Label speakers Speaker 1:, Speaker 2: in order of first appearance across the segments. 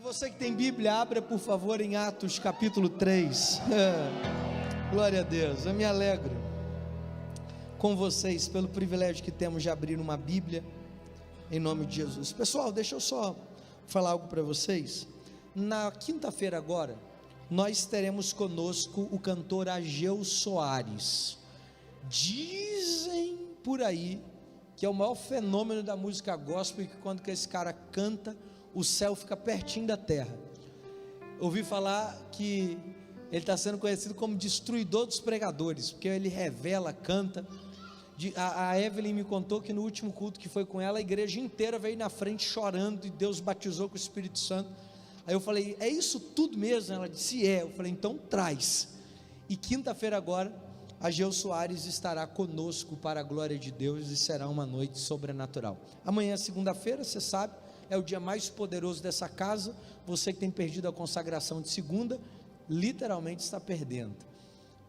Speaker 1: Você que tem Bíblia, abra por favor em Atos capítulo 3. Glória a Deus, eu me alegro com vocês pelo privilégio que temos de abrir uma Bíblia em nome de Jesus. Pessoal, deixa eu só falar algo para vocês. Na quinta-feira agora, nós teremos conosco o cantor Ageu Soares. Dizem por aí que é o maior fenômeno da música gospel, e que quando que esse cara canta, o céu fica pertinho da terra. Ouvi falar que ele está sendo conhecido como destruidor dos pregadores, porque ele revela, canta. A Evelyn me contou que no último culto que foi com ela, a igreja inteira veio na frente chorando, e Deus batizou com o Espírito Santo. Aí eu falei, é isso tudo mesmo? Ela disse, é. Eu falei, então traz. E quinta-feira agora, Ageu Soares estará conosco para a glória de Deus, e será uma noite sobrenatural. Amanhã, segunda-feira, você sabe, é o dia mais poderoso dessa casa. Você que tem perdido a consagração de segunda, literalmente está perdendo.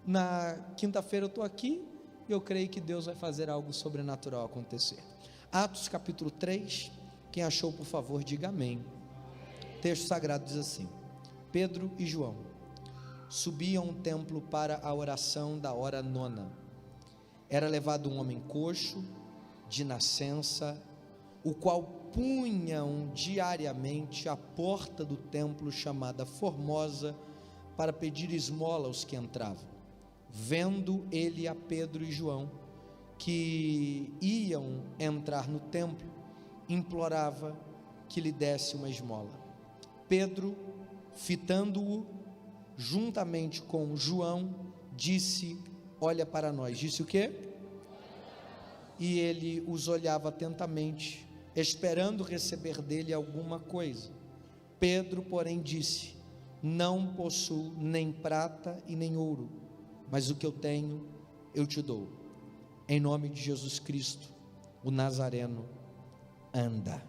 Speaker 1: Na quinta-feira eu estou aqui, e eu creio que Deus vai fazer algo sobrenatural acontecer. Atos capítulo 3, quem achou, por favor, diga amém. O texto sagrado diz assim: Pedro e João subiam ao templo para a oração da hora nona. Era levado um homem coxo, de nascença, o qual punham diariamente à porta do templo chamada Formosa, para pedir esmola aos que entravam. Vendo ele a Pedro e João, que iam entrar no templo, implorava que lhe desse uma esmola. Pedro, fitando-o juntamente com João, disse: olha para nós. Disse o quê? E ele os olhava atentamente, esperando receber dele alguma coisa. Pedro, porém, disse: não possuo nem prata e nem ouro, mas o que eu tenho eu te dou. Em nome de Jesus Cristo, o Nazareno, anda.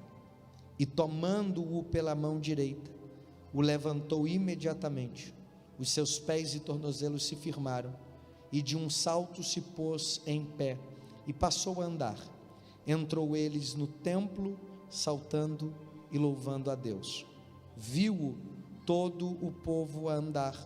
Speaker 1: E tomando-o pela mão direita, o levantou imediatamente. Os seus pés e tornozelos se firmaram, e de um salto se pôs em pé, e passou a andar. Entrou eles no templo, saltando e louvando a Deus. Viu-o todo o povo a andar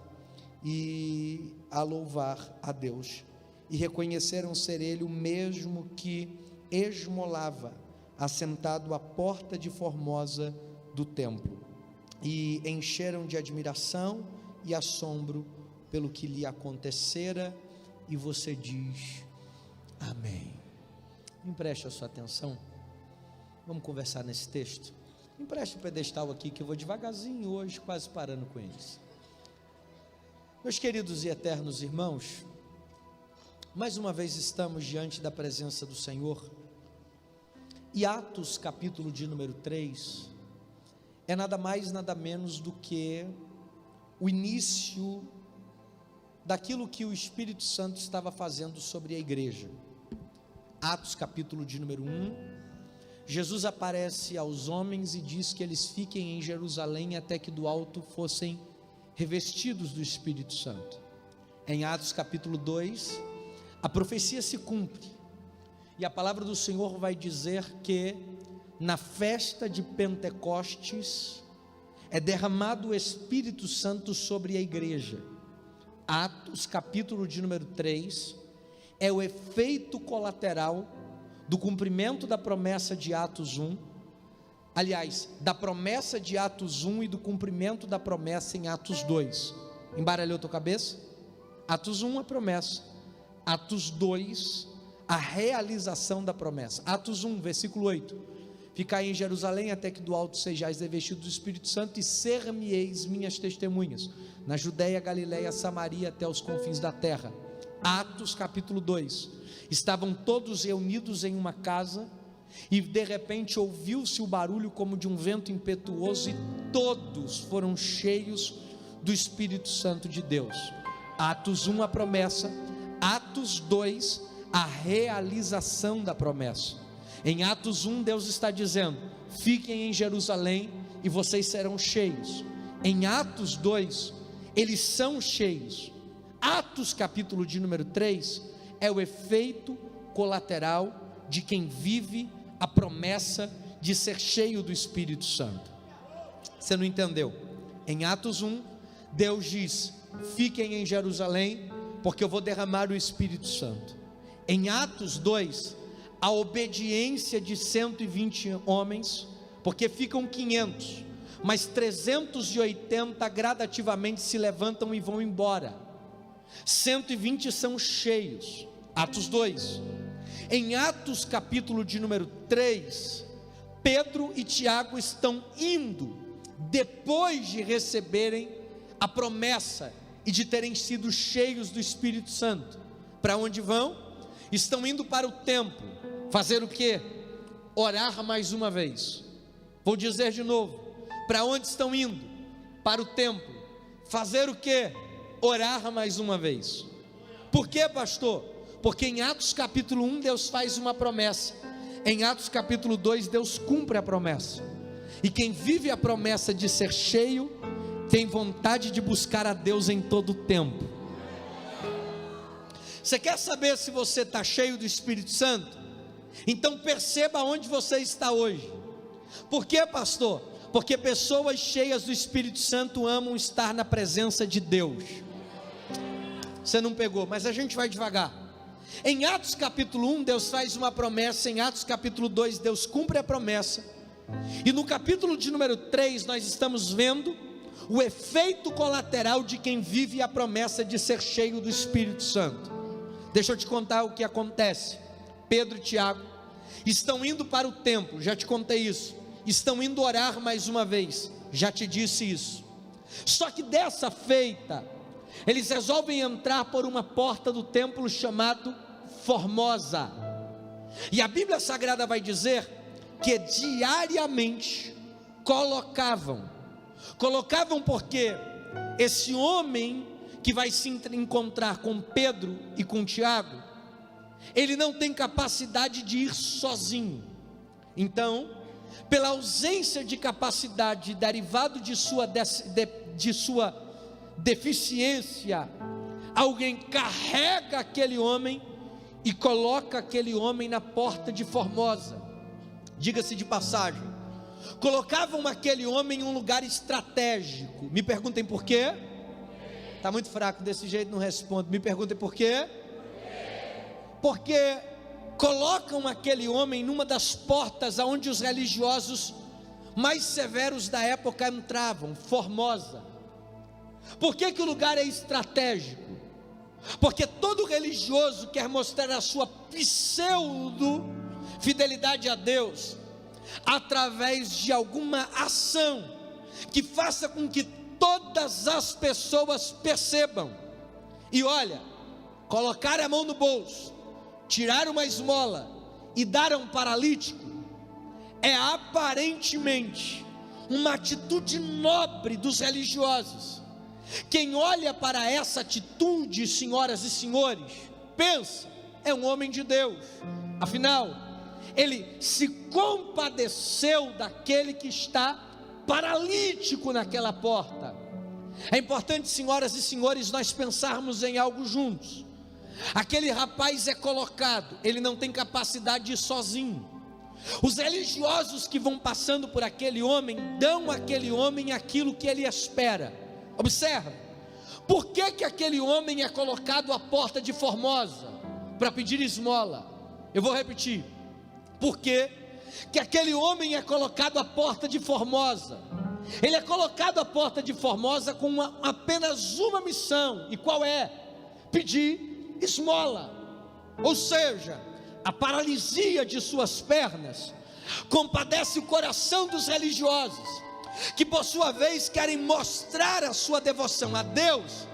Speaker 1: e a louvar a Deus, e reconheceram ser ele o mesmo que esmolava, assentado à porta de Formosa do templo, e encheram de admiração e assombro pelo que lhe acontecera. E você diz amém. Empreste a sua atenção, vamos conversar nesse texto. Empreste o pedestal aqui, que eu vou devagarzinho hoje, quase parando com eles. Meus queridos e eternos irmãos, mais uma vez estamos diante da presença do Senhor, e Atos capítulo de número 3, é nada mais nada menos do que o início daquilo que o Espírito Santo estava fazendo sobre a igreja. Atos capítulo de número 1, Jesus aparece aos homens e diz que eles fiquem em Jerusalém até que do alto fossem revestidos do Espírito Santo. Em Atos capítulo 2, a profecia se cumpre, e a palavra do Senhor vai dizer que na festa de Pentecostes é derramado o Espírito Santo sobre a igreja. Atos capítulo de número 3 é o efeito colateral do cumprimento da promessa de Atos 1, aliás, da promessa de Atos 1 e do cumprimento da promessa em Atos 2. Embaralhou tua cabeça? Atos 1 a promessa, Atos 2 a realização da promessa. Atos 1 versículo 8: ficai em Jerusalém até que do alto sejais revestidos do Espírito Santo, e ser-me-eis minhas testemunhas na Judeia, Galileia, Samaria, até os confins da terra. Atos capítulo 2, estavam todos reunidos em uma casa, e de repente ouviu-se o barulho como de um vento impetuoso, e todos foram cheios do Espírito Santo de Deus. Atos 1 a promessa, Atos 2 a realização da promessa. Em Atos 1 Deus está dizendo: fiquem em Jerusalém e vocês serão cheios. Em Atos 2 eles são cheios. Atos capítulo de número 3 é o efeito colateral de quem vive a promessa de ser cheio do Espírito Santo. Você não entendeu? Em Atos 1, Deus diz: fiquem em Jerusalém, porque eu vou derramar o Espírito Santo. Em Atos 2, a obediência de 120 homens, porque ficam 500, mas 380 gradativamente se levantam e vão embora. 120 são cheios. Atos 2. Em Atos capítulo de número 3, Pedro e Tiago estão indo, depois de receberem a promessa e de terem sido cheios do Espírito Santo. Para onde vão? Estão indo para o templo. Fazer o quê? Orar mais uma vez. Vou dizer de novo. Para onde estão indo? Para o templo. Fazer o quê? Orar mais uma vez. Por quê, pastor? Porque em Atos capítulo 1 Deus faz uma promessa. Em Atos capítulo 2 Deus cumpre a promessa. E quem vive a promessa de ser cheio, tem vontade de buscar a Deus em todo o tempo. Você quer saber se você está cheio do Espírito Santo? Então perceba onde você está hoje. Por quê, pastor? Porque pessoas cheias do Espírito Santo amam estar na presença de Deus. Você não pegou, mas a gente vai devagar. Em Atos capítulo 1 Deus faz uma promessa. Em Atos capítulo 2 Deus cumpre a promessa. E no capítulo de número 3 nós estamos vendo o efeito colateral de quem vive a promessa de ser cheio do Espírito Santo. Deixa eu te contar o que acontece. Pedro e Tiago estão indo para o templo, já te contei isso. Estão indo orar mais uma vez, já te disse isso. Só que dessa feita, eles resolvem entrar por uma porta do templo chamado Formosa. E a Bíblia Sagrada vai dizer que diariamente colocavam porque esse homem que vai se encontrar com Pedro e com Tiago, ele não tem capacidade de ir sozinho. Então, pela ausência de capacidade derivado de sua deficiência, alguém carrega aquele homem e coloca aquele homem na porta de Formosa. Diga-se de passagem, colocavam aquele homem em um lugar estratégico. Me perguntem por quê? Está muito fraco desse jeito, não respondo. Me perguntem por quê? Porque colocam aquele homem numa das portas aonde os religiosos mais severos da época entravam, Formosa. Por que o lugar é estratégico? Porque todo religioso quer mostrar a sua pseudo fidelidade a Deus através de alguma ação que faça com que todas as pessoas percebam. E olha, colocar a mão no bolso, tirar uma esmola e dar a um paralítico é aparentemente uma atitude nobre dos religiosos. Quem olha para essa atitude, senhoras e senhores, pensa, é um homem de Deus. Afinal, ele se compadeceu daquele que está paralítico naquela porta. É importante, senhoras e senhores, nós pensarmos em algo juntos. Aquele rapaz é colocado, ele não tem capacidade de ir sozinho. Os religiosos que vão passando por aquele homem, dão àquele homem aquilo que ele espera. Observa, por que aquele homem é colocado à porta de Formosa? Para pedir esmola. Eu vou repetir, por que aquele homem é colocado à porta de Formosa? Ele é colocado à porta de Formosa com apenas uma missão. E qual é? Pedir esmola. Ou seja, a paralisia de suas pernas compadece o coração dos religiosos, que por sua vez querem mostrar a sua devoção a Deus,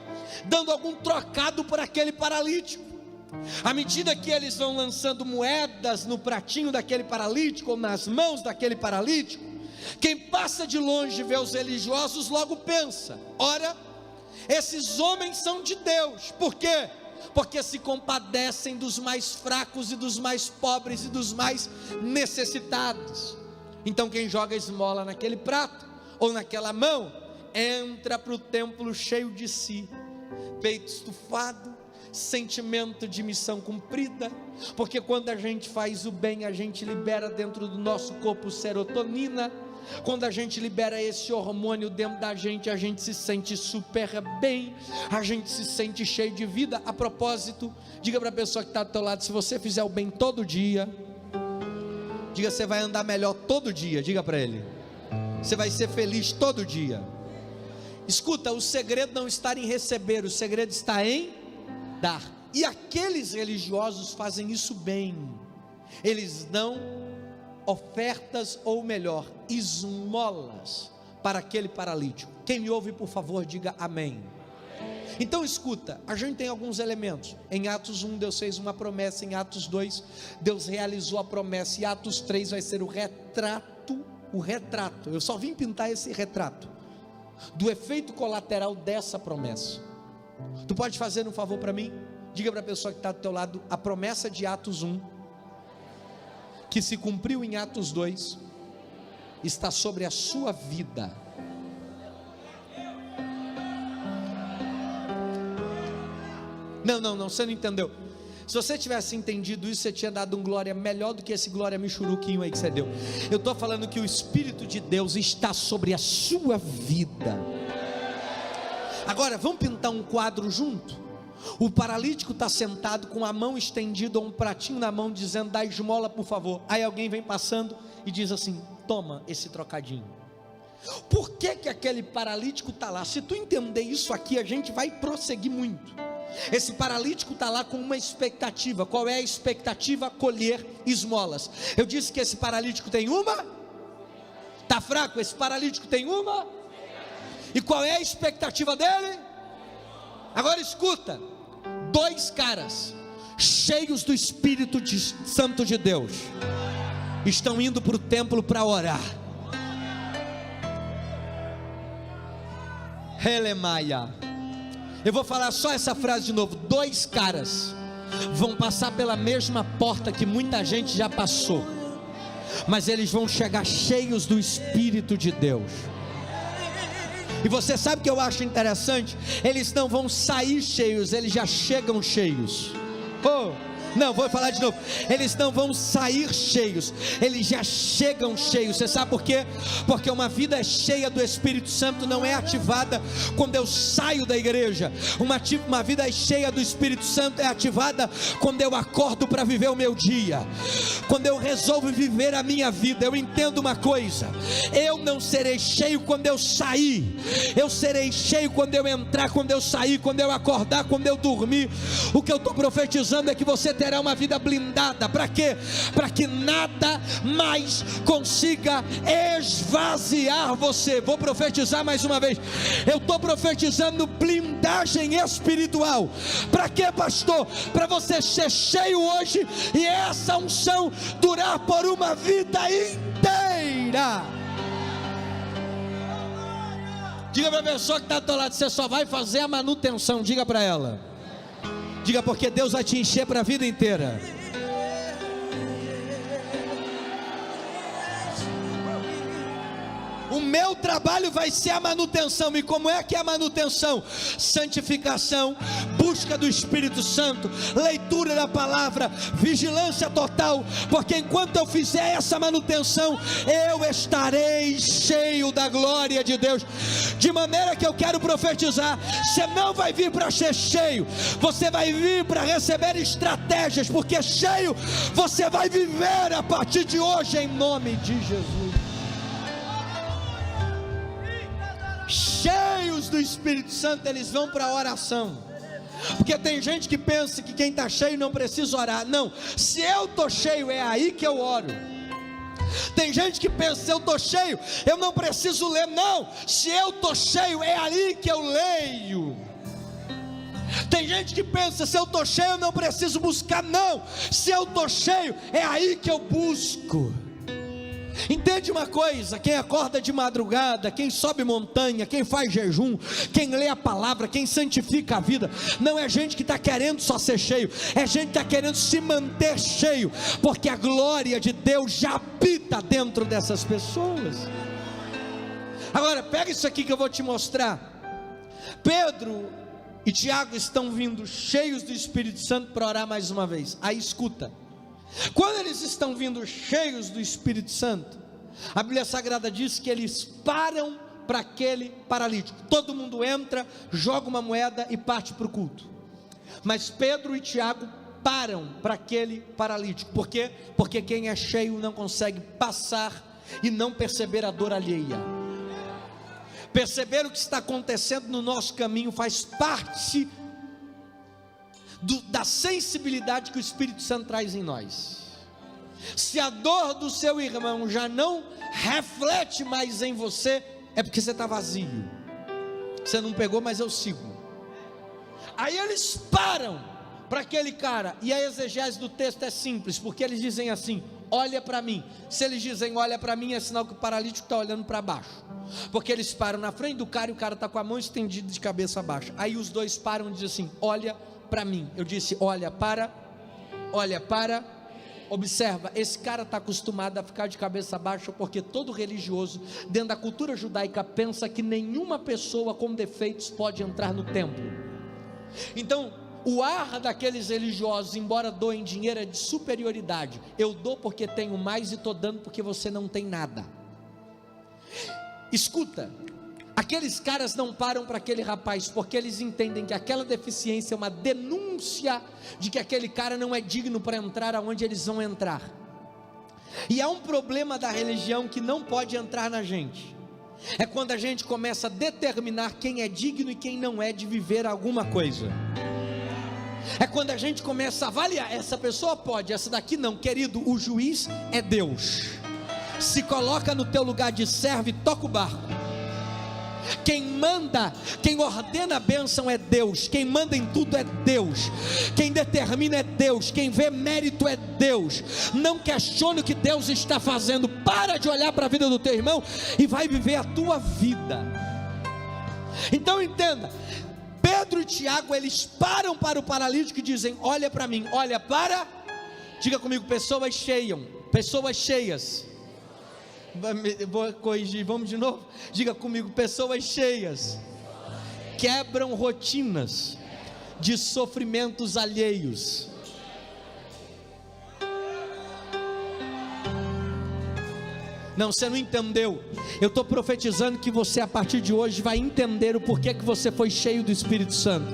Speaker 1: dando algum trocado por aquele paralítico. À medida que eles vão lançando moedas no pratinho daquele paralítico, ou nas mãos daquele paralítico, quem passa de longe e vê os religiosos logo pensa: ora, esses homens são de Deus. Por quê? Porque se compadecem dos mais fracos e dos mais pobres e dos mais necessitados. Então quem joga esmola naquele prato ou naquela mão, entra para o templo cheio de si, peito estufado, sentimento de missão cumprida, porque quando a gente faz o bem, a gente libera dentro do nosso corpo serotonina, Quando a gente libera esse hormônio dentro da gente, a gente se sente super bem, a gente se sente cheio de vida. A propósito, diga para a pessoa que está do teu lado: se você fizer o bem todo dia, diga, você vai andar melhor todo dia. Diga para ele, você vai ser feliz todo dia. Escuta, o segredo não está em receber, o segredo está em dar. E aqueles religiosos fazem isso bem. Eles dão ofertas, ou melhor, esmolas para aquele paralítico. Quem me ouve, por favor, diga amém. Então escuta, a gente tem alguns elementos. Em Atos 1 Deus fez uma promessa, em Atos 2 Deus realizou a promessa, e Atos 3 vai ser o retrato, eu só vim pintar esse retrato do efeito colateral dessa promessa. Tu pode fazer um favor para mim? Diga para a pessoa que está do teu lado: a promessa de Atos 1, que se cumpriu em Atos 2, está sobre a sua vida. Não, você não entendeu. Se você tivesse entendido isso, você tinha dado um glória melhor do que esse glória michuruquinho aí que você deu. Eu estou falando que o Espírito de Deus está sobre a sua vida. Agora, vamos pintar um quadro junto? O paralítico está sentado com a mão estendida, ou um pratinho na mão, dizendo: dá esmola, por favor. Aí alguém vem passando e diz assim: toma esse trocadinho. Por que que aquele paralítico está lá? Se tu entender isso aqui, a gente vai prosseguir muito. Esse paralítico está lá com uma expectativa. Qual é a expectativa? Colher esmolas. Eu disse que esse paralítico tem uma? Está fraco? Esse paralítico tem uma? E qual é a expectativa dele? Agora escuta, dois caras cheios do Espírito Santo de Deus estão indo para o templo para orar. Helemaia. Eu vou falar só essa frase de novo. Dois caras vão passar pela mesma porta que muita gente já passou, mas eles vão chegar cheios do Espírito de Deus. E você sabe o que eu acho interessante? Eles não vão sair cheios, eles já chegam cheios. Não, vou falar de novo. Eles não vão sair cheios, eles já chegam cheios. Você sabe por quê? Porque uma vida cheia do Espírito Santo não é ativada quando eu saio da igreja. Uma vida cheia do Espírito Santo é ativada quando eu acordo para viver o meu dia, quando eu resolvo viver a minha vida. Eu entendo uma coisa: eu não serei cheio quando eu sair, eu serei cheio quando eu entrar, quando eu sair, quando eu acordar, quando eu dormir. O que eu estou profetizando é que você terá uma vida blindada. Para quê? Para que nada mais consiga esvaziar você. Vou profetizar mais uma vez. Eu estou profetizando blindagem espiritual. Para quê, pastor? Para você ser cheio hoje e essa unção durar por uma vida inteira. Diga para a pessoa que está do teu lado: você só vai fazer a manutenção. Diga para ela. Diga: porque Deus vai te encher para a vida inteira. O meu trabalho vai ser a manutenção. E como é que é a manutenção? Santificação, busca do Espírito Santo, leitura da palavra, vigilância total. Porque enquanto eu fizer essa manutenção, eu estarei cheio da glória de Deus. De maneira que eu quero profetizar: você não vai vir para ser cheio, você vai vir para receber estratégias. Porque cheio você vai viver a partir de hoje, em nome de Jesus. Cheios do Espírito Santo, eles vão para a oração. Porque tem gente que pensa que quem está cheio não precisa orar. Não, se eu estou cheio, é aí que eu oro. Tem gente que pensa: se eu estou cheio, eu não preciso ler. Não, se eu estou cheio, é ali que eu leio. Tem gente que pensa: se eu estou cheio, eu não preciso buscar. Não, se eu estou cheio, é aí que eu busco. Entende uma coisa? Quem acorda de madrugada, quem sobe montanha, quem faz jejum, quem lê a palavra, quem santifica a vida, não é gente que está querendo só ser cheio, é gente que está querendo se manter cheio, porque a glória de Deus já habita dentro dessas pessoas. Agora pega isso aqui que eu vou te mostrar. Pedro e Tiago estão vindo cheios do Espírito Santo para orar mais uma vez. Aí escuta. Quando eles estão vindo cheios do Espírito Santo, A Bíblia Sagrada diz que eles param para aquele paralítico. Todo mundo entra, joga uma moeda e parte para o culto. Mas Pedro e Tiago param para aquele paralítico. Por quê? Porque quem é cheio não consegue passar e não perceber a dor alheia. Perceber o que está acontecendo no nosso caminho faz parte da sensibilidade que o Espírito Santo traz em nós. Se a dor do seu irmão já não reflete mais em você, é porque você está vazio. Você não pegou, mas eu sigo. Aí eles param para aquele cara, e a exegese do texto é simples, porque eles dizem assim: olha para mim. Se eles dizem olha para mim, é sinal que o paralítico está olhando para baixo, porque eles param na frente do cara e o cara está com a mão estendida de cabeça baixa. Aí os dois param e dizem assim: olha para mim. Eu disse olha para, observa, esse cara está acostumado a ficar de cabeça baixa, porque todo religioso, dentro da cultura judaica, pensa que nenhuma pessoa com defeitos pode entrar no templo. Então, o ar daqueles religiosos, embora doem dinheiro, é de superioridade. Eu dou porque tenho mais e estou dando porque você não tem nada. Escuta, aqueles caras não param para aquele rapaz, porque eles entendem que aquela deficiência é uma denúncia de que aquele cara não é digno para entrar aonde eles vão entrar. E há um problema da religião que não pode entrar na gente. É quando a gente começa a determinar quem é digno e quem não é de viver alguma coisa. É quando a gente começa a avaliar: essa pessoa pode, essa daqui não. Querido, o juiz é Deus. Se coloca no teu lugar de servo e toca o barco. Quem manda, quem ordena a bênção é Deus. Quem manda em tudo é Deus. Quem determina é Deus. Quem vê mérito é Deus. Não questione o que Deus está fazendo. Para de olhar para a vida do teu irmão e vai viver a tua vida. Então entenda, Pedro e Tiago, eles param para o paralítico e dizem: olha para mim, olha para, diga comigo, pessoas cheias. Vou corrigir, vamos de novo. Diga comigo, pessoas cheias quebram rotinas de sofrimentos alheios. Não, você não entendeu. Eu estou profetizando que você a partir de hoje vai entender o porquê que você foi cheio do Espírito Santo.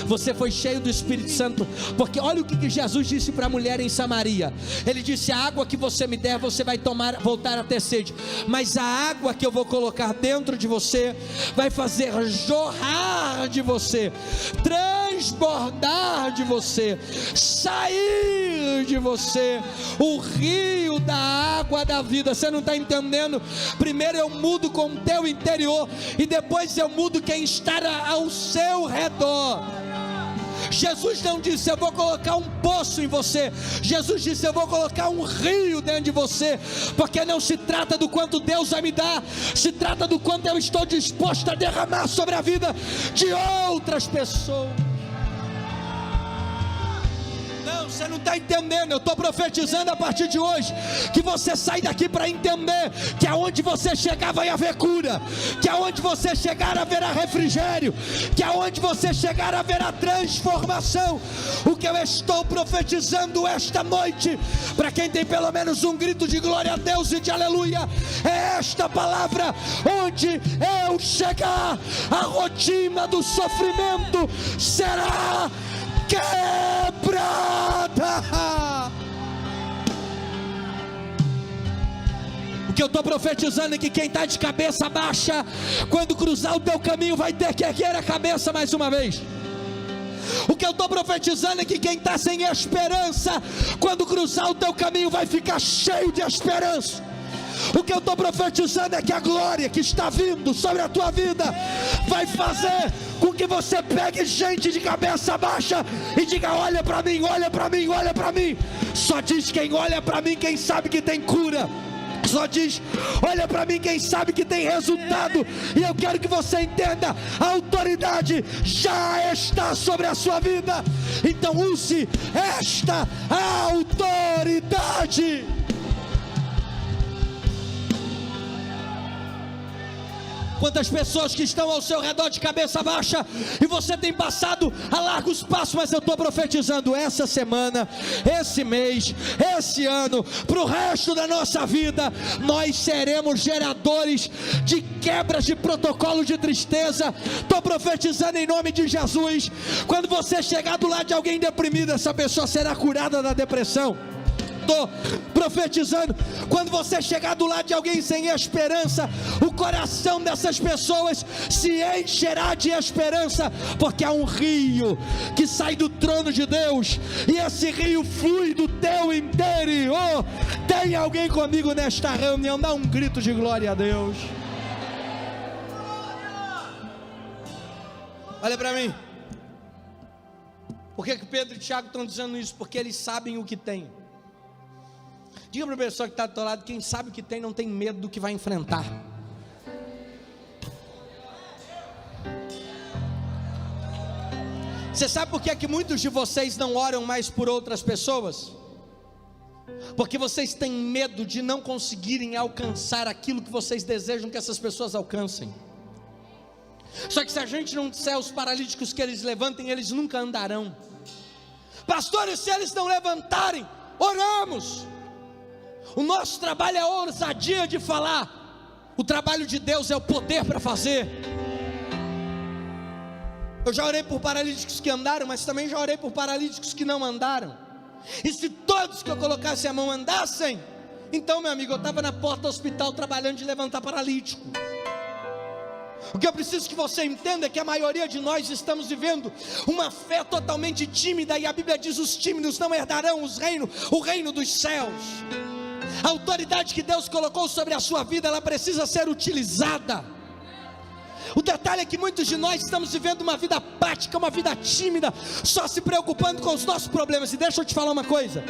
Speaker 1: Você foi cheio do Espírito Santo, porque olha o que Jesus disse para a mulher em Samaria. Ele disse: a água que você me der, você vai voltar a ter sede, mas a água que eu vou colocar dentro de você, vai fazer jorrar de você, transbordar de você, sair de você, o rio da água da vida. Você não está entendendo? Primeiro eu mudo com o teu interior, e depois eu mudo quem está ao seu redor. Jesus não disse: eu vou colocar um poço em você. Jesus disse: eu vou colocar um rio dentro de você, porque não se trata do quanto Deus vai me dar, se trata do quanto eu estou disposto a derramar sobre a vida de outras pessoas. Não, você não está entendendo. Eu estou profetizando a partir de hoje que você sai daqui para entender que aonde você chegar vai haver cura, que aonde você chegar haverá refrigério, que aonde você chegar haverá transformação. O que eu estou profetizando esta noite, para quem tem pelo menos um grito de glória a Deus e de aleluia, é esta palavra: onde eu chegar, a rotina do sofrimento será quebrada. O que eu estou profetizando é que quem está de cabeça baixa, quando cruzar o teu caminho, vai ter que erguer a cabeça mais uma vez. O que eu estou profetizando é que quem está sem esperança, quando cruzar o teu caminho, vai ficar cheio de esperança. O que eu estou profetizando é que a glória que está vindo sobre a tua vida vai fazer com que você pegue gente de cabeça baixa e diga: olha para mim, olha para mim, olha para mim. Só diz quem olha para mim quem sabe que tem cura. Só diz: olha para mim quem sabe que tem resultado. E eu quero que você entenda: a autoridade já está sobre a sua vida. Então use esta autoridade. Quantas pessoas que estão ao seu redor de cabeça baixa, e você tem passado a largos passos, mas eu estou profetizando essa semana, esse mês, esse ano, para o resto da nossa vida, nós seremos geradores de quebras de protocolo de tristeza. Estou profetizando em nome de Jesus, quando você chegar do lado de alguém deprimido, essa pessoa será curada da depressão. Estou profetizando, quando você chegar do lado de alguém sem esperança, o coração dessas pessoas se encherá de esperança, porque há um rio que sai do trono de Deus, e esse rio flui do teu interior. Tem alguém comigo nesta reunião? Dá um grito de glória a Deus. Olha para mim. Por que Pedro e Tiago estão dizendo isso? Porque eles sabem o que tem. Diga para a pessoa que está do teu lado: quem sabe o que tem não tem medo do que vai enfrentar. Você sabe por que é que muitos de vocês não oram mais por outras pessoas? Porque vocês têm medo de não conseguirem alcançar aquilo que vocês desejam que essas pessoas alcancem. Só que se a gente não disser aos paralíticos que eles levantem, eles nunca andarão. Pastores, se eles não levantarem, oramos. O nosso trabalho é a ousadia de falar. O trabalho de Deus é o poder para fazer. Eu já orei por paralíticos que andaram, mas também já orei por paralíticos que não andaram. E se todos que eu colocasse a mão andassem, então, meu amigo, eu estava na porta do hospital trabalhando de levantar paralítico. O que eu preciso que você entenda é que a maioria de nós estamos vivendo uma fé totalmente tímida, e a Bíblia diz: os tímidos não herdarão o reino dos céus. A autoridade que Deus colocou sobre a sua vida, ela precisa ser utilizada. O detalhe é que muitos de nós estamos vivendo uma vida prática, uma vida tímida, só se preocupando com os nossos problemas. E deixa eu te falar uma coisa: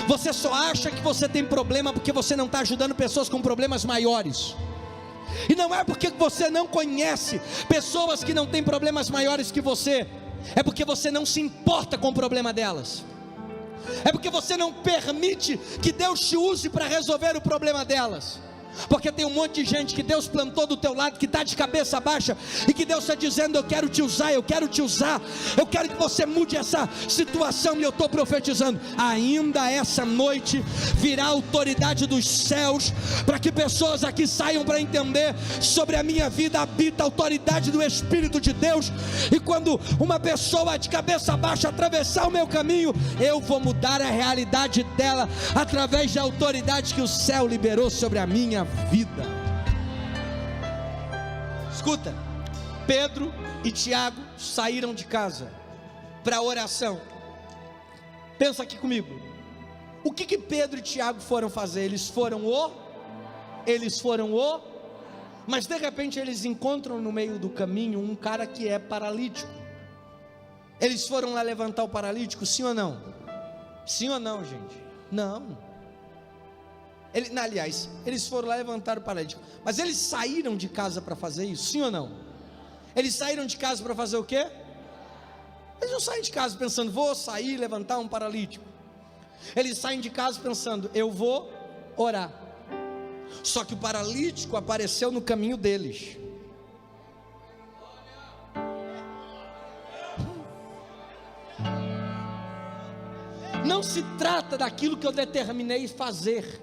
Speaker 1: você só acha que você tem problema porque você não está ajudando pessoas com problemas maiores. E não é porque você não conhece pessoas que não têm problemas maiores que você, é porque você não se importa com o problema delas. É porque você não permite que Deus te use para resolver o problema delas. Porque tem um monte de gente que Deus plantou do teu lado, que está de cabeça baixa, e que Deus está dizendo: eu quero te usar, eu quero te usar, eu quero que você mude essa situação. E eu estou profetizando, ainda essa noite virá a autoridade dos céus, para que pessoas aqui saiam para entender: sobre a minha vida habita a autoridade do Espírito de Deus, e quando uma pessoa de cabeça baixa atravessar o meu caminho, eu vou mudar a realidade dela, através da autoridade que o céu liberou sobre a minha vida. Escuta, Pedro e Tiago saíram de casa para oração. Pensa aqui comigo. O que Pedro e Tiago foram fazer? Eles foram mas de repente eles encontram no meio do caminho um cara que é paralítico. Eles foram lá levantar o paralítico, sim ou não? Sim ou não, gente? Não. Aliás, eles foram lá levantar o paralítico, mas eles saíram de casa para fazer isso, sim ou não? Eles saíram de casa para fazer o quê? Eles não saem de casa pensando: vou sair e levantar um paralítico. Eles saem de casa pensando: eu vou orar. Só que o paralítico apareceu no caminho deles. Não se trata daquilo que eu determinei fazer,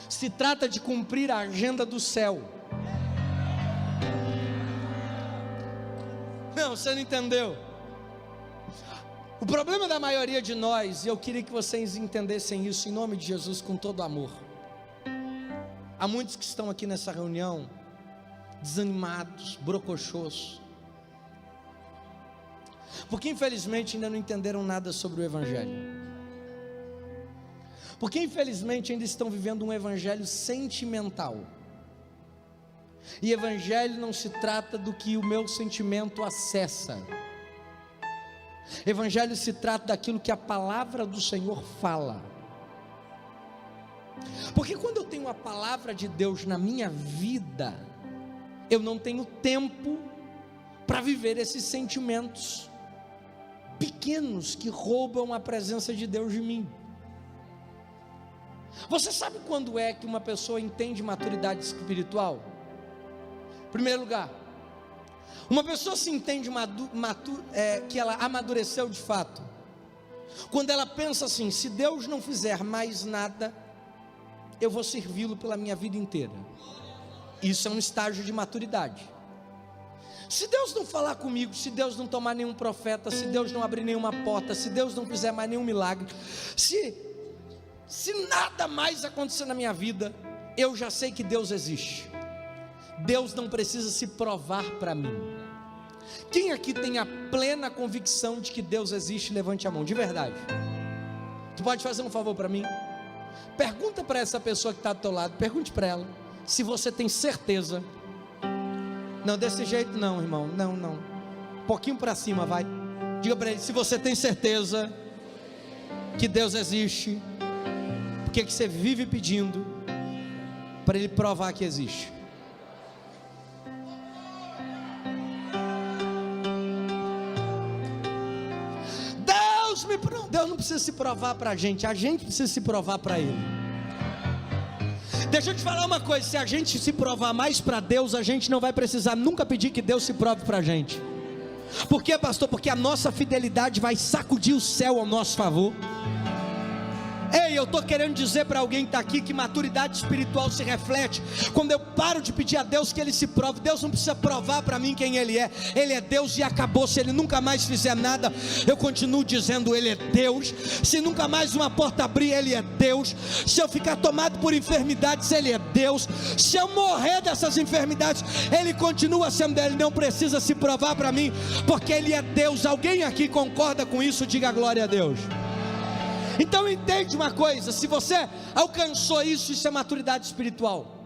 Speaker 1: se trata de cumprir a agenda do céu. Não, você não entendeu. O problema da maioria de nós, e eu queria que vocês entendessem isso em nome de Jesus com todo amor. Há muitos que estão aqui nessa reunião desanimados, brocochôs, porque infelizmente ainda não entenderam nada sobre o Evangelho. Porque infelizmente ainda estão vivendo um evangelho sentimental. E evangelho não se trata do que o meu sentimento acessa. Evangelho se trata daquilo que a palavra do Senhor fala. Porque quando eu tenho a palavra de Deus na minha vida, eu não tenho tempo para viver esses sentimentos pequenos que roubam a presença de Deus de mim. Você sabe quando é que uma pessoa entende maturidade espiritual? Primeiro lugar, uma pessoa se entende que ela amadureceu de fato quando ela pensa assim: se Deus não fizer mais nada, eu vou servi-lo pela minha vida inteira. Isso é um estágio de maturidade. Se Deus não falar comigo, se Deus não tomar nenhum profeta, se Deus não abrir nenhuma porta, se Deus não fizer mais nenhum milagre, se nada mais acontecer na minha vida, eu já sei que Deus existe. Deus não precisa se provar para mim. Quem aqui tem a plena convicção de que Deus existe, levante a mão, de verdade. Tu pode fazer um favor para mim? Pergunta para essa pessoa que está do teu lado, pergunte para ela, se você tem certeza. Não, desse jeito não, irmão, não, um pouquinho para cima, vai. Diga para ele, se você tem certeza que Deus existe, por que você vive pedindo para Ele provar que existe? Deus não precisa se provar para a gente precisa se provar para Ele. Deixa eu te falar uma coisa: se a gente se provar mais para Deus, a gente não vai precisar nunca pedir que Deus se prove para a gente. Por quê, pastor? Porque a nossa fidelidade vai sacudir o céu ao nosso favor. Ei, eu estou querendo dizer para alguém que está aqui que maturidade espiritual se reflete quando eu paro de pedir a Deus que Ele se prove. Deus não precisa provar para mim quem Ele é Deus e acabou. Se Ele nunca mais fizer nada, eu continuo dizendo Ele é Deus. Se nunca mais uma porta abrir, Ele é Deus. Se eu ficar tomado por enfermidades, Ele é Deus. Se eu morrer dessas enfermidades, Ele continua sendo Ele, não precisa se provar para mim, porque Ele é Deus. Alguém aqui concorda com isso? Diga glória a Deus. Então entende uma coisa: se você alcançou isso, isso é maturidade espiritual.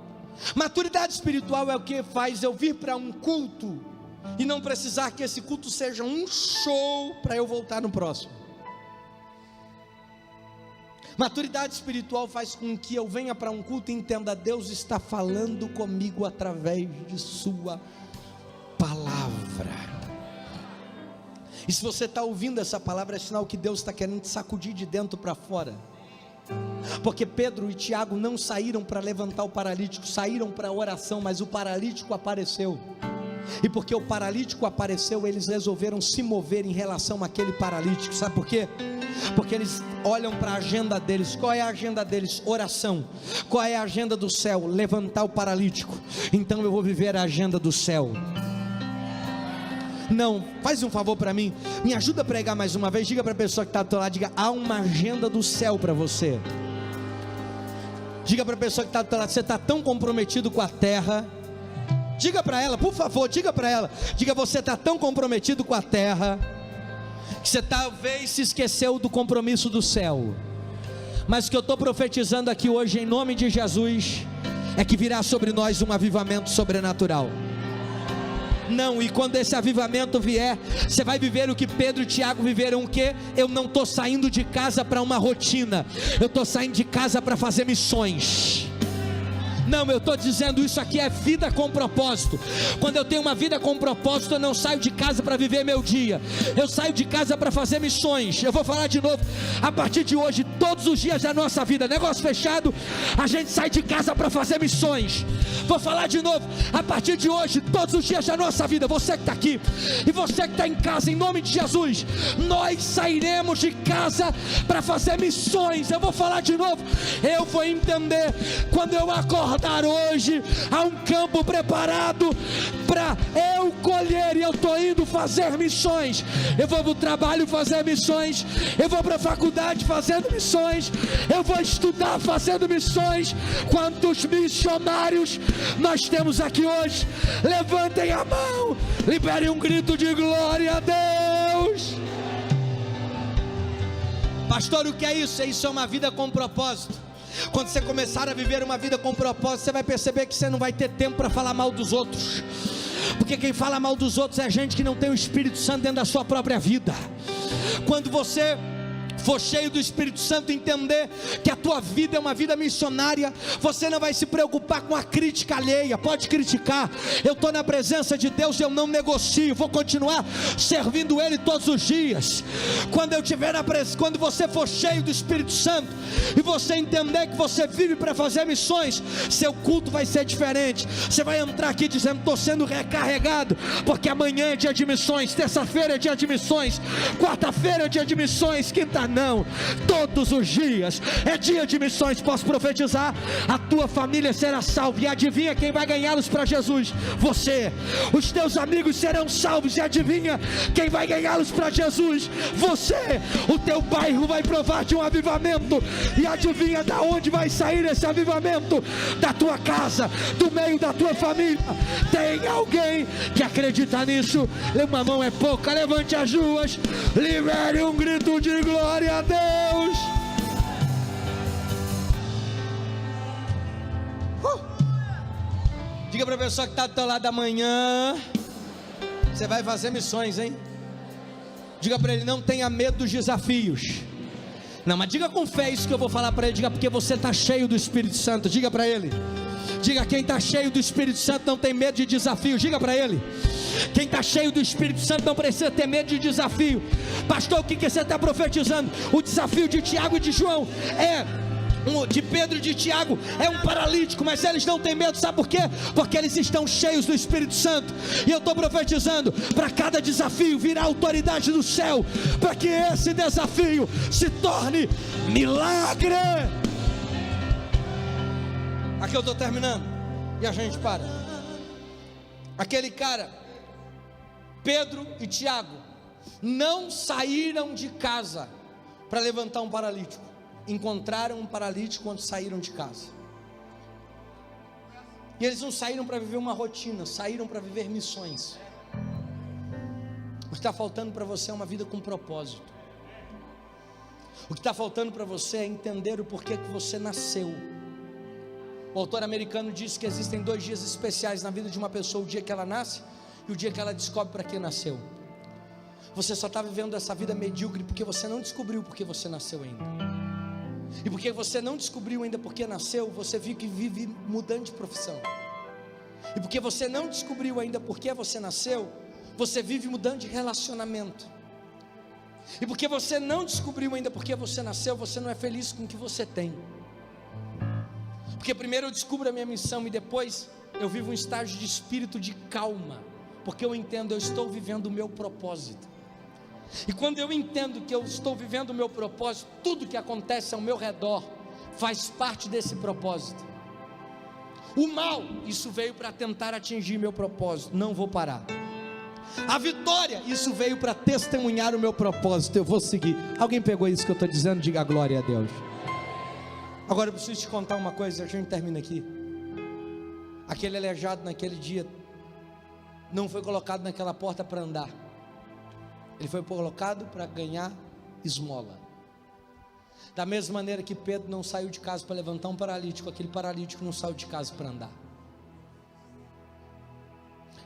Speaker 1: Maturidade espiritual é o que faz eu vir para um culto e não precisar que esse culto seja um show para eu voltar no próximo. Maturidade espiritual faz com que eu venha para um culto e entenda: Deus está falando comigo através de sua palavra. E se você está ouvindo essa palavra, é sinal que Deus está querendo te sacudir de dentro para fora. Porque Pedro e Tiago não saíram para levantar o paralítico, saíram para a oração, mas o paralítico apareceu. E porque o paralítico apareceu, eles resolveram se mover em relação àquele paralítico. Sabe por quê? Porque eles olham para a agenda deles. Qual é a agenda deles? Oração. Qual é a agenda do céu? Levantar o paralítico. Então eu vou viver a agenda do céu. Não, faz um favor para mim, me ajuda a pregar mais uma vez. Diga para a pessoa que está do teu lado, diga: há uma agenda do céu para você. Diga para a pessoa que está do teu lado: você está tão comprometido com a terra. Diga para ela, por favor, diga para ela, diga: você está tão comprometido com a terra, que você talvez se esqueceu do compromisso do céu. Mas o que eu estou profetizando aqui hoje, em nome de Jesus, é que virá sobre nós um avivamento sobrenatural. Não, e quando esse avivamento vier, você vai viver o que Pedro e Tiago viveram. O que? Eu não estou saindo de casa para uma rotina, eu estou saindo de casa para fazer missões. Não, eu estou dizendo, isso aqui é vida com propósito. Quando eu tenho uma vida com propósito, eu não saio de casa para viver meu dia, eu saio de casa para fazer missões. Eu vou falar de novo, a partir de hoje, todos os dias da nossa vida, negócio fechado, a gente sai de casa para fazer missões. Vou falar de novo, a partir de hoje, todos os dias da nossa vida, você que está aqui e você que está em casa, em nome de Jesus, nós sairemos de casa para fazer missões. Eu vou falar de novo, eu vou entender, quando eu acordar hoje, há um campo preparado para eu colher, e eu estou indo fazer missões. Eu vou para o trabalho fazer missões, eu vou para a faculdade fazendo missões, eu vou estudar fazendo missões. Quantos missionários nós temos aqui hoje? Levantem a mão, liberem um grito de glória a Deus. Pastor, o que é isso? Isso é uma vida com propósito. Quando você começar a viver uma vida com propósito, você vai perceber que você não vai ter tempo para falar mal dos outros, porque quem fala mal dos outros é gente que não tem o Espírito Santo dentro da sua própria vida. Quando você for cheio do Espírito Santo, entender que a tua vida é uma vida missionária, você não vai se preocupar com a crítica alheia. Pode criticar, eu estou na presença de Deus, eu não negocio, vou continuar servindo Ele todos os dias. Quando eu tiver quando você for cheio do Espírito Santo, e você entender que você vive para fazer missões, seu culto vai ser diferente. Você vai entrar aqui dizendo: estou sendo recarregado, porque amanhã é dia de missões, terça-feira é dia de missões, quarta-feira é dia de missões, quinta não, todos os dias é dia de missões. Posso profetizar: a tua família será salva, e adivinha quem vai ganhá-los para Jesus? Você. Os teus amigos serão salvos, e adivinha quem vai ganhá-los para Jesus? Você. O teu bairro vai provar de um avivamento, e adivinha da onde vai sair esse avivamento? Da tua casa, do meio da tua família. Tem alguém que acredita nisso? Uma mão é pouca, levante as duas, libere um grito de glória a Deus. Diga para a pessoa que está do teu lado: amanhã você vai fazer missões, hein? Diga para ele: não tenha medo dos desafios. Não, mas diga com fé isso que eu vou falar para ele. Diga: porque você está cheio do Espírito Santo. Diga para ele. Diga: quem está cheio do Espírito Santo não tem medo de desafio. Diga para ele: quem está cheio do Espírito Santo não precisa ter medo de desafio. Pastor, o que você está profetizando? O desafio de Tiago e de João de Pedro e de Tiago é um paralítico, mas eles não têm medo. Sabe por quê? Porque eles estão cheios do Espírito Santo. E eu estou profetizando: para cada desafio virá autoridade do céu, para que esse desafio se torne milagre. Aqui eu estou terminando e a gente para. Aquele cara, Pedro e Tiago, não saíram de casa para levantar um paralítico. Encontraram um paralítico quando saíram de casa. E eles não saíram para viver uma rotina, saíram para viver missões. O que está faltando para você é uma vida com propósito. O que está faltando para você é entender o porquê que você nasceu. O autor americano disse que existem 2 dias especiais na vida de uma pessoa: o dia que ela nasce e o dia que ela descobre para que nasceu. Você só está vivendo essa vida medíocre porque você não descobriu porque você nasceu ainda. E porque você não descobriu ainda porque nasceu, você vive mudando de profissão. E porque você não descobriu ainda porque você nasceu, você vive mudando de relacionamento. E porque você não descobriu ainda porque você nasceu, você não é feliz com o que você tem. Porque primeiro eu descubro a minha missão e depois eu vivo um estágio de espírito de calma, porque eu entendo: eu estou vivendo o meu propósito. E quando eu entendo que eu estou vivendo o meu propósito, tudo que acontece ao meu redor faz parte desse propósito. O mal, isso veio para tentar atingir meu propósito, não vou parar. A vitória, isso veio para testemunhar o meu propósito, eu vou seguir. Alguém pegou isso que eu estou dizendo? Diga glória a Deus. Agora eu preciso te contar uma coisa, a gente termina aqui. Aquele aleijado naquele dia não foi colocado naquela porta para andar. Ele foi colocado para ganhar esmola. Da mesma maneira que Pedro não saiu de casa para levantar um paralítico, aquele paralítico não saiu de casa para andar.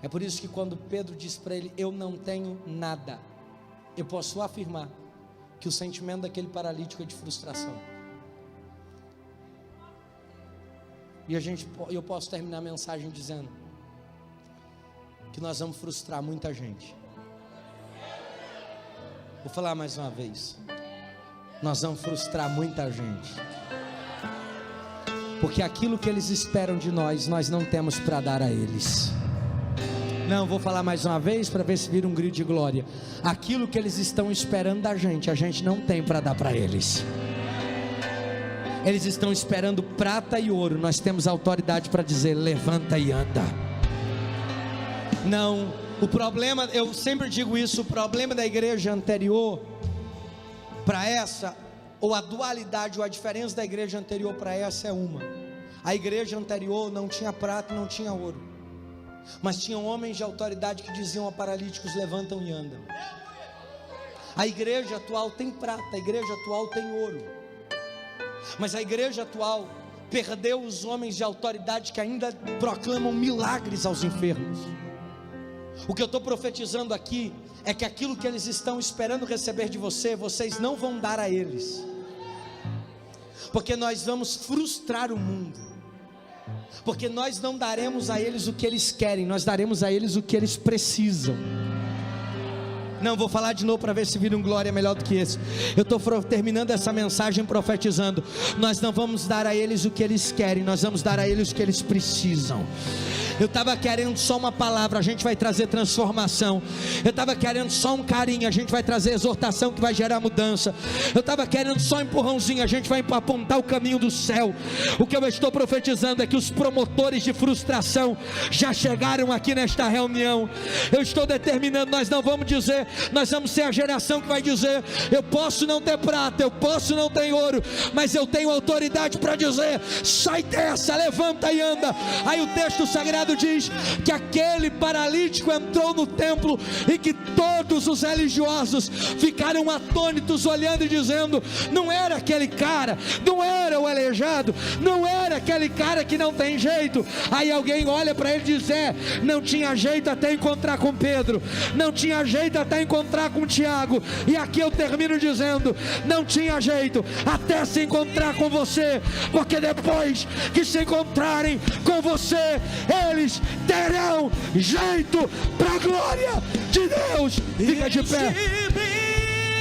Speaker 1: É por isso que quando Pedro disse para ele: eu não tenho nada, eu posso afirmar que o sentimento daquele paralítico é de frustração. E eu posso terminar a mensagem dizendo que nós vamos frustrar muita gente. Vou falar mais uma vez: nós vamos frustrar muita gente, porque aquilo que eles esperam de nós, nós não temos para dar a eles. Não, vou falar mais uma vez para ver se vira um grito de glória. Aquilo que eles estão esperando da gente, a gente não tem para dar para eles. Eles estão esperando prata e ouro, nós temos autoridade para dizer: levanta e anda. Não, o problema, eu sempre digo isso, o problema da igreja anterior para essa, ou a dualidade, ou a diferença da igreja anterior para essa é uma: a igreja anterior não tinha prata e não tinha ouro, mas tinham homens de autoridade que diziam a paralíticos: levantam e andam. A igreja atual tem prata, a igreja atual tem ouro, mas a igreja atual perdeu os homens de autoridade que ainda proclamam milagres aos enfermos. O que eu estou profetizando aqui é que aquilo que eles estão esperando receber de você, vocês não vão dar a eles, porque nós vamos frustrar o mundo, porque nós não daremos a eles o que eles querem, nós daremos a eles o que eles precisam. Não, vou falar de novo para ver se vira um glória melhor do que esse. Eu estou terminando essa mensagem profetizando. Nós não vamos dar a eles o que eles querem, nós vamos dar a eles o que eles precisam. Eu estava querendo só uma palavra, a gente vai trazer transformação. Eu estava querendo só um carinho, a gente vai trazer exortação que vai gerar mudança. Eu estava querendo só um empurrãozinho, a gente vai apontar o caminho do céu. O que eu estou profetizando é que os promotores de frustração já chegaram aqui nesta reunião. Eu estou determinando, nós não vamos dizer, nós vamos ser a geração que vai dizer: eu posso não ter prata, eu posso não ter ouro, mas eu tenho autoridade para dizer: sai dessa, levanta e anda. Aí o texto sagrado diz que aquele paralítico entrou no templo e que todos os religiosos ficaram atônitos, olhando e dizendo: não era aquele cara, não era o aleijado, não era aquele cara que não tem jeito. Aí alguém olha para ele e diz: não tinha jeito até encontrar com Pedro, não tinha jeito até encontrar com Tiago. E aqui eu termino dizendo: não tinha jeito até se encontrar com você, porque depois que se encontrarem com você, eles terão jeito para a glória de Deus. Fica de pé,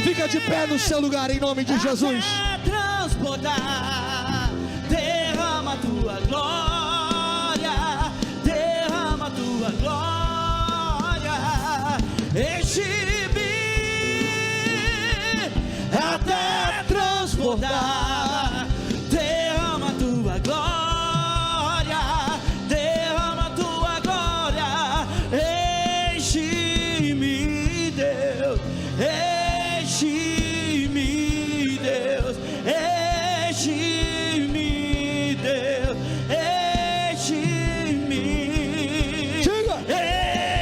Speaker 1: fica de pé no seu lugar em nome de Jesus.
Speaker 2: Transbordar, derrama a tua glória, derrama a tua glória, enche-me até transbordar, derrama a tua glória, derrama a tua glória, enche-me, Deus, enche-me, Deus, enche-me, Deus, enche-me,
Speaker 1: Diga.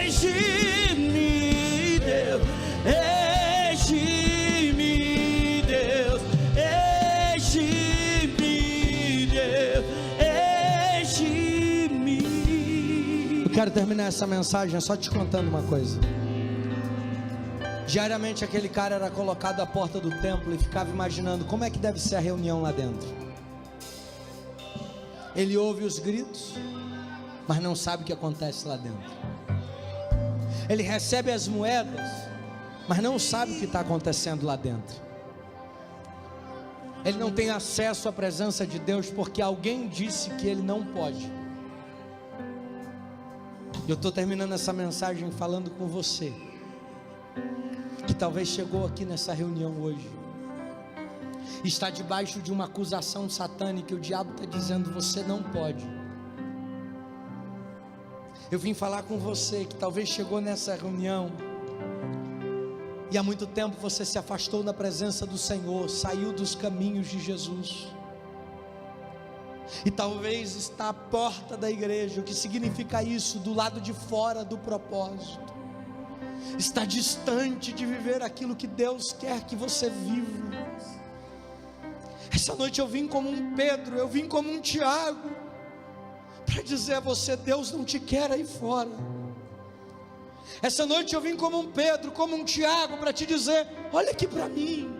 Speaker 2: enche-me, Deus, enche-me, Deus, enche-me, Deus, enche-me.
Speaker 1: Eu quero terminar essa mensagem só te contando uma coisa. Diariamente aquele cara era colocado à porta do templo e ficava imaginando como é que deve ser a reunião lá dentro. Ele ouve os gritos, mas não sabe o que acontece lá dentro. Ele recebe as moedas, mas não sabe o que está acontecendo lá dentro. Ele não tem acesso à presença de Deus porque alguém disse que ele não pode. Eu estou terminando essa mensagem falando com você que talvez chegou aqui nessa reunião hoje, está debaixo de uma acusação satânica, e o diabo está dizendo: você não pode. Eu vim falar com você que talvez chegou nessa reunião e há muito tempo você se afastou da presença do Senhor, saiu dos caminhos de Jesus, e talvez está à porta da igreja. O que significa isso? Do lado de fora do propósito, está distante de viver aquilo que Deus quer que você viva. Essa noite eu vim como um Pedro, eu vim como um Tiago, para dizer a você: Deus não te quer aí fora. Essa noite eu vim como um Pedro, como um Tiago, para te dizer: olha aqui para mim,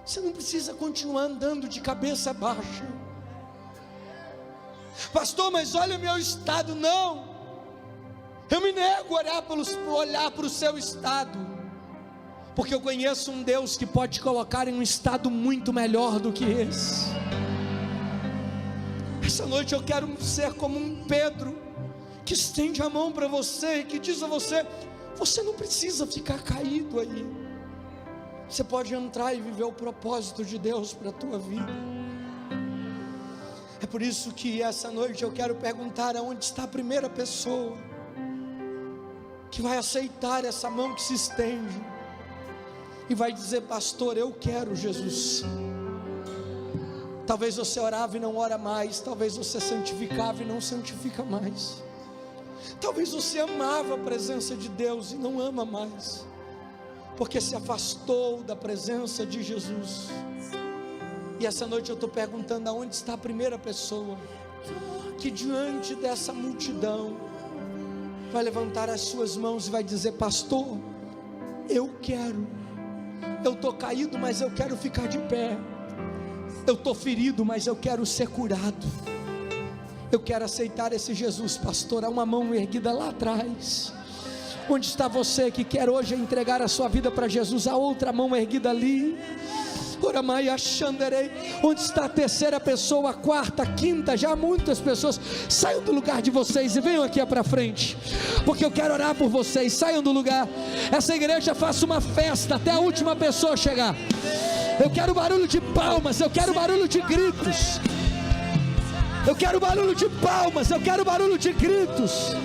Speaker 1: você não precisa continuar andando de cabeça baixa. Pastor, mas olha o meu estado. Não, eu me nego a olhar para o seu estado, porque eu conheço um Deus que pode te colocar em um estado muito melhor do que esse. Essa noite eu quero ser como um Pedro, que estende a mão para você e que diz a você: você não precisa ficar caído aí, você pode entrar e viver o propósito de Deus para a tua vida. É por isso que essa noite eu quero perguntar: aonde está a primeira pessoa que vai aceitar essa mão que se estende e vai dizer: pastor, eu quero Jesus. Talvez você orava e não ora mais, talvez você santificava e não santifica mais, talvez você amava a presença de Deus e não ama mais, porque se afastou da presença de Jesus. E essa noite eu estou perguntando: aonde está a primeira pessoa que diante dessa multidão vai levantar as suas mãos e vai dizer: pastor, eu estou caído, mas eu quero ficar de pé. Eu estou ferido, mas eu quero ser curado. Eu quero aceitar esse Jesus, pastor. Há uma mão erguida lá atrás. Onde está você que quer hoje entregar a sua vida para Jesus? A outra mão erguida ali. Onde está a terceira pessoa, a quarta, a quinta? Já muitas pessoas. Saiam do lugar de vocês e venham aqui para frente, porque eu quero orar por vocês. Saiam do lugar. Essa igreja faça uma festa até a última pessoa chegar. Eu quero barulho de palmas, eu quero barulho de gritos. Eu quero barulho de palmas, eu quero barulho de gritos.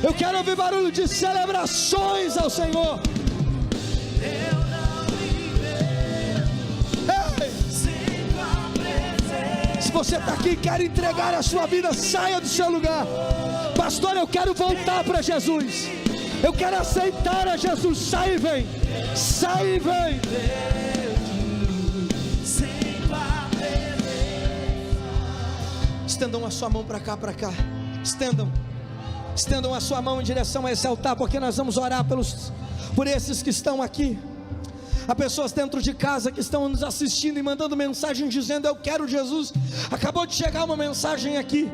Speaker 1: Eu quero ouvir barulho de celebrações ao Senhor. Se você está aqui e quer entregar a sua vida, saia do seu lugar. Pastor, eu quero voltar para Jesus. Eu quero aceitar a Jesus. Sai e vem. Sai e vem. Estendam a sua mão para cá, para cá. Estendam a sua mão em direção a esse altar, porque nós vamos orar por esses que estão aqui. Há pessoas dentro de casa que estão nos assistindo e mandando mensagem dizendo: eu quero Jesus. Acabou de chegar uma mensagem aqui.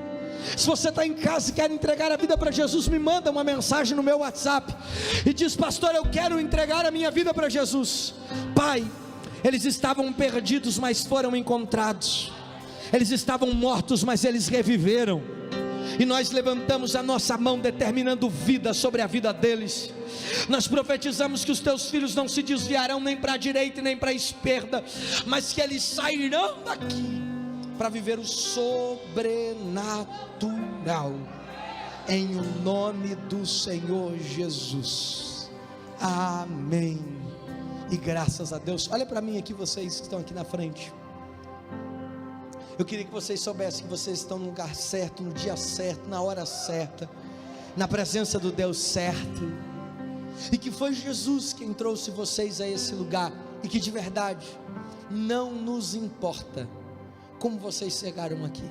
Speaker 1: Se você está em casa e quer entregar a vida para Jesus, me manda uma mensagem no meu WhatsApp e diz: pastor, eu quero entregar a minha vida para Jesus. Pai, eles estavam perdidos, mas foram encontrados. Eles estavam mortos, mas eles reviveram. E nós levantamos a nossa mão determinando vida sobre a vida deles. Nós profetizamos que os teus filhos não se desviarão nem para a direita nem para a esquerda, mas que eles sairão daqui para viver o sobrenatural, em o nome do Senhor Jesus. Amém. E graças a Deus. Olha para mim aqui, vocês que estão aqui na frente. Eu queria que vocês soubessem que vocês estão no lugar certo, no dia certo, na hora certa, na presença do Deus certo, e que foi Jesus quem trouxe vocês a esse lugar, e que de verdade não nos importa como vocês chegaram aqui,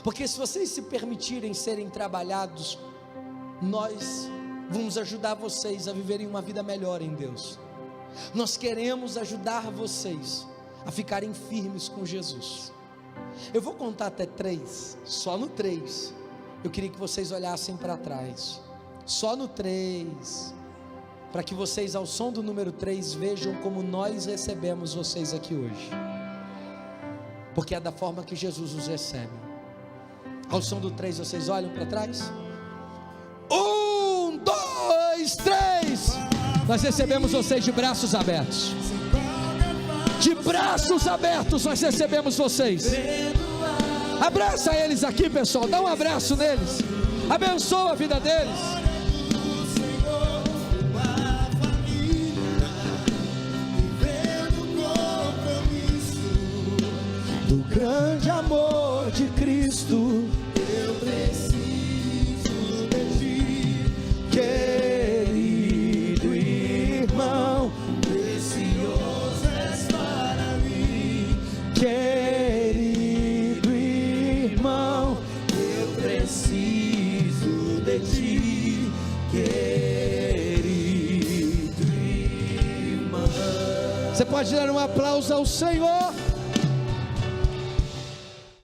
Speaker 1: porque se vocês se permitirem serem trabalhados, nós vamos ajudar vocês a viverem uma vida melhor em Deus. Nós queremos ajudar vocês a ficarem firmes com Jesus. Eu vou contar até 3, só no 3, eu queria que vocês olhassem para trás, só no 3, para que vocês ao som do número 3 vejam como nós recebemos vocês aqui hoje, porque é da forma que Jesus os recebe. Ao som do 3 vocês olham para trás. 1, 2, 3. Nós recebemos vocês de braços abertos. De braços abertos nós recebemos vocês. Abraça eles aqui, pessoal. Dá um abraço neles. Abençoa a vida deles. Do grande amor de Cristo, eu preciso de ti, querido irmão. Precioso és para mim, querido irmão. Eu preciso de ti, querido irmão. Você pode dar um aplauso ao Senhor?